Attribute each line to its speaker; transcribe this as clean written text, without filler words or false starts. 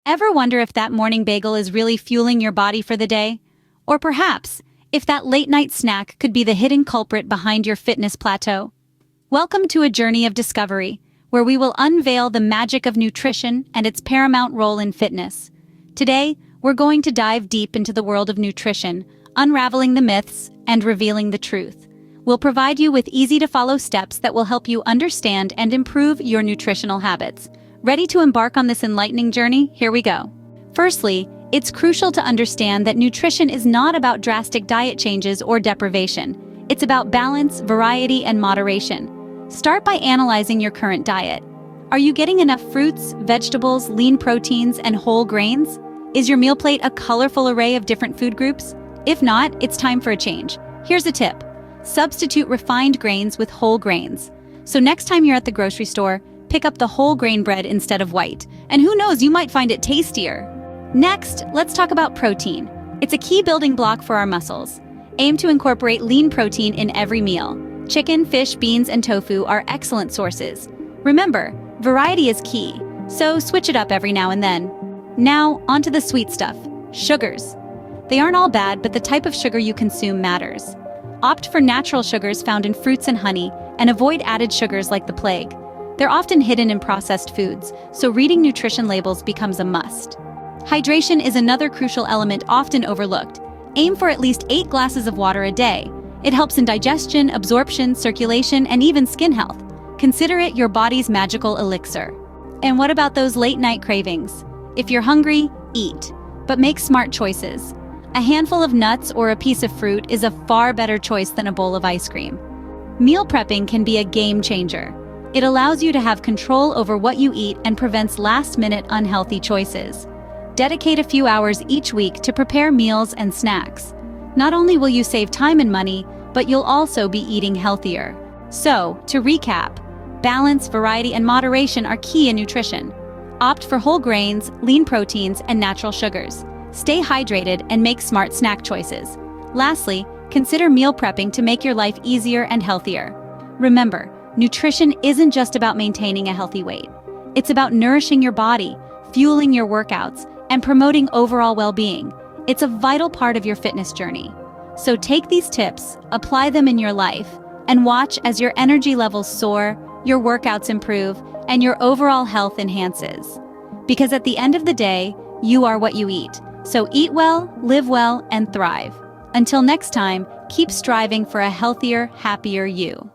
Speaker 1: Ever wonder if that morning bagel is really fueling your body for the day? Or perhaps, if that late-night snack could be the hidden culprit behind your fitness plateau? Welcome to a journey of discovery, where we will unveil the magic of nutrition and its paramount role in fitness. Today, we're going to dive deep into the world of nutrition, unraveling the myths and revealing the truth. We'll provide you with easy-to-follow steps that will help you understand and improve your nutritional habits. Ready to embark on this enlightening journey? Here we go. Firstly, it's crucial to understand that nutrition is not about drastic diet changes or deprivation. It's about balance, variety, and moderation. Start by analyzing your current diet. Are you getting enough fruits, vegetables, lean proteins, and whole grains? Is your meal plate a colorful array of different food groups? If not, it's time for a change. Here's a tip. Substitute refined grains with whole grains. So next time you're at the grocery store, pick up the whole grain bread instead of white. And who knows, you might find it tastier. Next, let's talk about protein. It's a key building block for our muscles. Aim to incorporate lean protein in every meal. Chicken, fish, beans, and tofu are excellent sources. Remember, variety is key, so switch it up every now and then. Now, onto the sweet stuff, sugars. They aren't all bad, but the type of sugar you consume matters. Opt for natural sugars found in fruits and honey, and avoid added sugars like the plague. They're often hidden in processed foods, so reading nutrition labels becomes a must. Hydration is another crucial element often overlooked. Aim for at least 8 glasses of water a day. It helps in digestion, absorption, circulation, and even skin health. Consider it your body's magical elixir. And what about those late-night cravings? If you're hungry, eat, but make smart choices. A handful of nuts or a piece of fruit is a far better choice than a bowl of ice cream. Meal prepping can be a game changer. It allows you to have control over what you eat and prevents last-minute unhealthy choices. Dedicate a few hours each week to prepare meals and snacks. Not only will you save time and money, but you'll also be eating healthier. So, to recap, balance, variety, and moderation are key in nutrition. Opt for whole grains, lean proteins, and natural sugars. Stay hydrated and make smart snack choices. Lastly, consider meal prepping to make your life easier and healthier. Remember, nutrition isn't just about maintaining a healthy weight. It's about nourishing your body, fueling your workouts, and promoting overall well-being. It's a vital part of your fitness journey. So take these tips, apply them in your life, and watch as your energy levels soar, your workouts improve, and your overall health enhances. Because at the end of the day, you are what you eat. So eat well, live well, and thrive. Until next time, keep striving for a healthier, happier you.